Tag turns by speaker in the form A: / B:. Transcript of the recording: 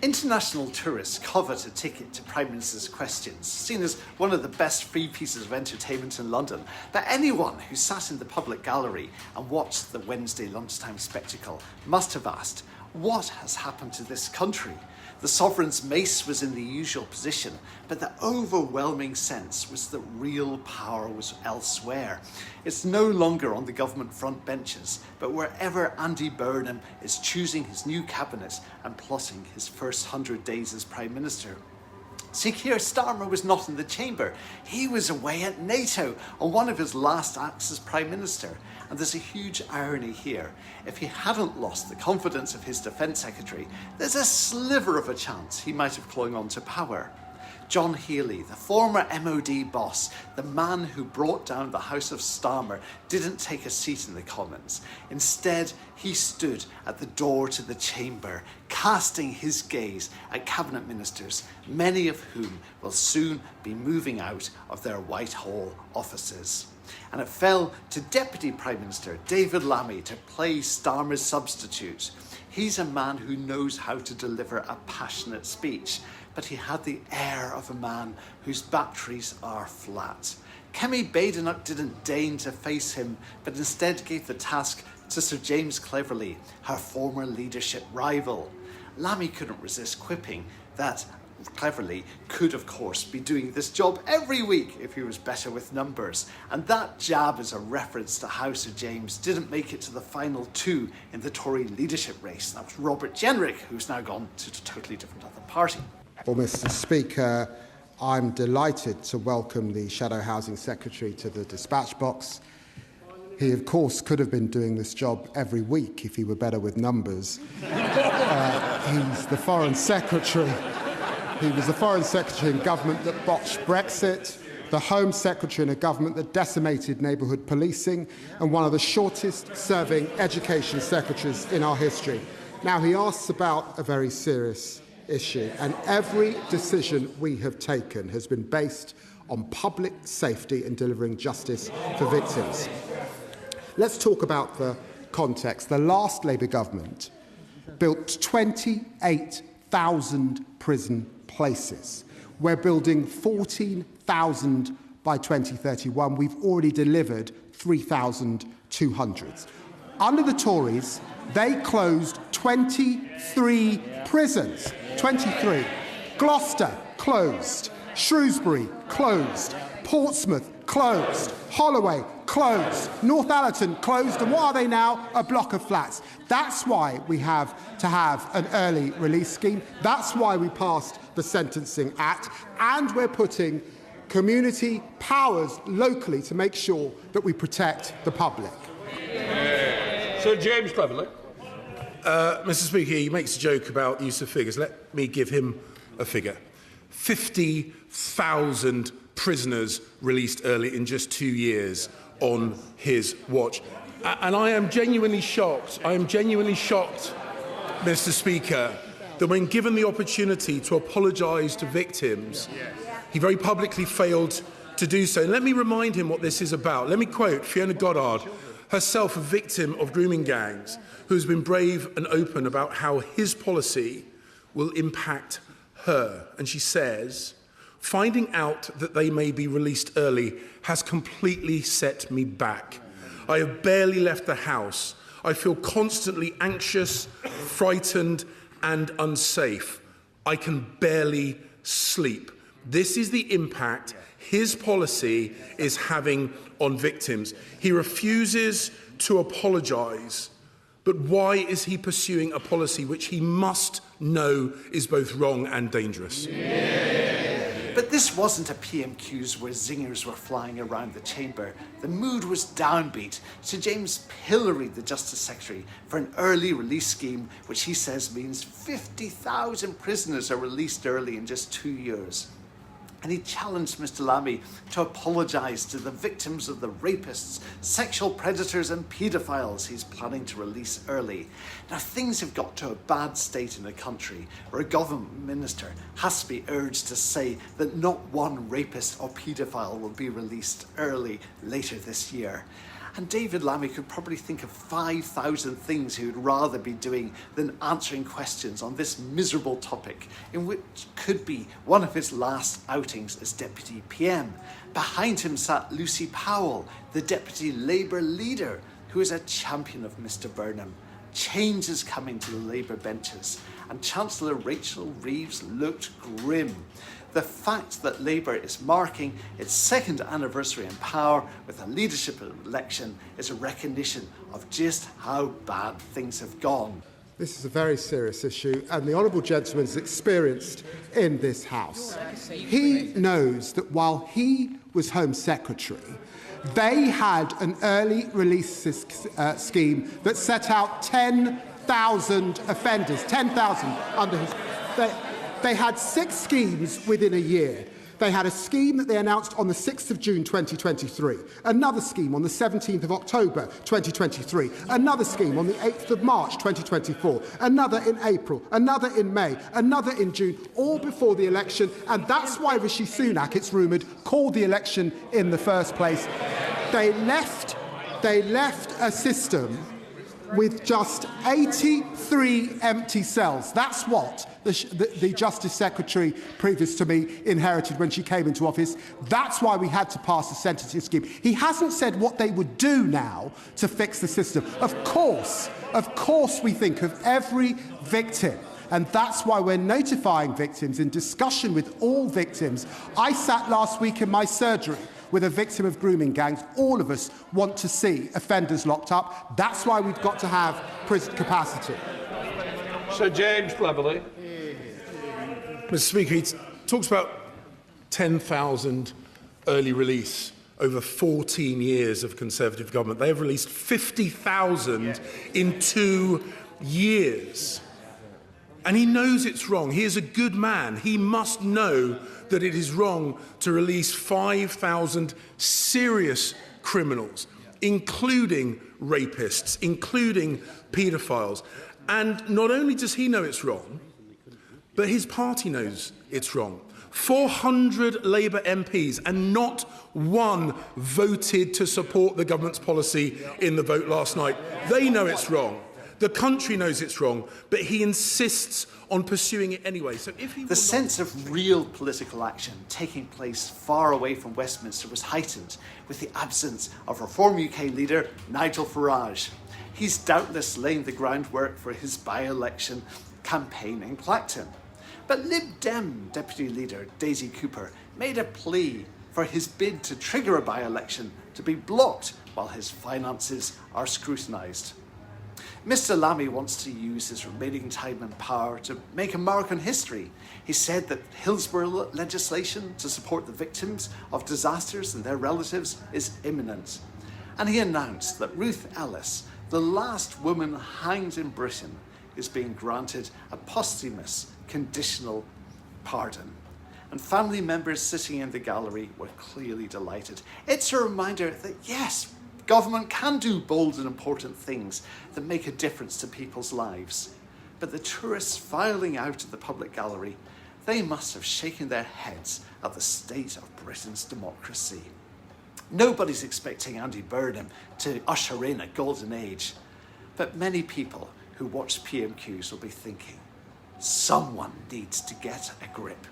A: International tourists covet a ticket to Prime Minister's Questions, seen as one of the best free pieces of entertainment in London. But anyone who sat in the public gallery and watched the Wednesday lunchtime spectacle must have asked, what has happened to this country? The sovereign's mace was in the usual position, but the overwhelming sense was that real power was elsewhere. It's no longer on the government front benches, but wherever Andy Burnham is choosing his new cabinet and plotting his first 100 days as Prime Minister. See, Keir Starmer was not in the chamber. He was away at NATO on one of his last acts as Prime Minister. And there's a huge irony here. If he hadn't lost the confidence of his Defence Secretary, there's a sliver of a chance he might have clung on to power. John Healey, the former MOD boss, the man who brought down the House of Starmer, didn't take a seat in the Commons. Instead, he stood at the door to the chamber, casting his gaze at cabinet ministers, many of whom will soon be moving out of their Whitehall offices. And it fell to Deputy Prime Minister David Lammy to play Starmer's substitute. He's a man who knows how to deliver a passionate speech, but he had the air of a man whose batteries are flat. Kemi Badenoch didn't deign to face him, but instead gave the task to Sir James Cleverly, her former leadership rival. Lammy couldn't resist quipping that Cleverly could, of course, be doing this job every week if he was better with numbers. And that jab is a reference to how Sir James didn't make it to the final two in the Tory leadership race. That was Robert Jenrick, who's now gone to a totally different other party.
B: Well, Mr. Speaker, I'm delighted to welcome the Shadow Housing Secretary to the dispatch box. He, of course, could have been doing this job every week if he were better with numbers. He's the Foreign Secretary. He was the Foreign Secretary in government that botched Brexit, the Home Secretary in a government that decimated neighbourhood policing, and one of the shortest-serving education secretaries in our history. Now, he asks about a very serious issue, and every decision we have taken has been based on public safety and delivering justice for victims. Let's talk about the context. The last Labour government built 28,000 prison places. We're building 14,000 by 2031. We've already delivered 3,200. Under the Tories, they closed 23 prisons. 23. Gloucester closed. Shrewsbury closed. Portsmouth closed. Holloway closed. Northallerton closed. And what are they now? A block of flats. That's why we have to have an early release scheme. That's why we passed the Sentencing Act. And we're putting community powers locally to make sure that we protect the public.
C: Sir James Cleverly. Mr. Speaker, he makes a joke about the use of figures. Let me give him a figure. 50,000 prisoners released early in just 2 years on his watch. And I am genuinely shocked. Mr. Speaker, that when given the opportunity to apologise to victims, he very publicly failed to do so. And let me remind him what this is about. Let me quote Fiona Goddard, herself a victim of grooming gangs, who has been brave and open about how his policy will impact her. And she says, "Finding out that they may be released early has completely set me back. I have barely left the house. I feel constantly anxious, frightened, and unsafe. I can barely sleep." This is the impact his policy is having on victims. He refuses to apologise. But why is he pursuing a policy which he must know is both wrong and dangerous?
A: But this wasn't a PMQs where zingers were flying around the chamber. The mood was downbeat. Sir James pilloried the Justice Secretary for an early release scheme, which he says means 50,000 prisoners are released early in just 2 years. And he challenged Mr. Lammy to apologise to the victims of the rapists, sexual predators and paedophiles he's planning to release early. Now, things have got to a bad state in the country where a government minister has to be urged to say that not one rapist or paedophile will be released early later this year. And David Lammy could probably think of 5,000 things he would rather be doing than answering questions on this miserable topic, in which could be one of his last outings as Deputy PM. Behind him sat Lucy Powell, the Deputy Labour leader, who is a champion of Mr Burnham. Change is coming to the Labour benches, and Chancellor Rachel Reeves looked grim. The fact that Labour is marking its second anniversary in power with a leadership election is a recognition of just how bad things have gone.
B: This is a very serious issue, and the Honourable Gentleman is experienced in this House. He knows that while he was Home Secretary, they had an early release scheme that set out 10,000 offenders, 10,000 under his... They had 6 schemes within a year. They had a scheme that they announced on the 6th of June 2023, another scheme on the 17th of October 2023, another scheme on the 8th of March 2024, another in April, another in May, another in June, all before the election, and that's why Rishi Sunak, it's rumoured, called the election in the first place. They left a system with just 83 empty cells. That's what the Justice Secretary previous to me inherited when she came into office. That's why we had to pass the sentencing scheme. He hasn't said what they would do now to fix the system. Of course we think of every victim. And that's why we're notifying victims in discussion with all victims. I sat last week in my surgery with a victim of grooming gangs. All of us want to see offenders locked up. That's why we've got to have prison capacity.
D: Sir James Cleverly.
C: Mr Speaker, he talks about 10,000 early release over 14 years of Conservative government. They have released 50,000 in 2 years. And he knows it's wrong. He is a good man. He must know that it is wrong to release 5,000 serious criminals, including rapists, including paedophiles. And not only does he know it's wrong, but his party knows it's wrong. 400 Labour MPs and not one voted to support the government's policy in the vote last night. They know it's wrong. The country knows it's wrong, but he insists on pursuing it anyway. So if he
A: the sense of real political action taking place far away from Westminster was heightened with the absence of Reform UK leader Nigel Farage. He's doubtless laying the groundwork for his by-election campaign in Clacton. But Lib Dem Deputy Leader Daisy Cooper made a plea for his bid to trigger a by-election to be blocked while his finances are scrutinised. Mr Lammy wants to use his remaining time and power to make a mark on history. He said that Hillsborough legislation to support the victims of disasters and their relatives is imminent. And he announced that Ruth Ellis, the last woman hanged in Britain, is being granted a posthumous conditional pardon. And family members sitting in the gallery were clearly delighted. It's a reminder that yes, government can do bold and important things that make a difference to people's lives. But the tourists filing out of the public gallery, they must have shaken their heads at the state of Britain's democracy. Nobody's expecting Andy Burnham to usher in a golden age, but many people who watch PMQs will be thinking, someone needs to get a grip.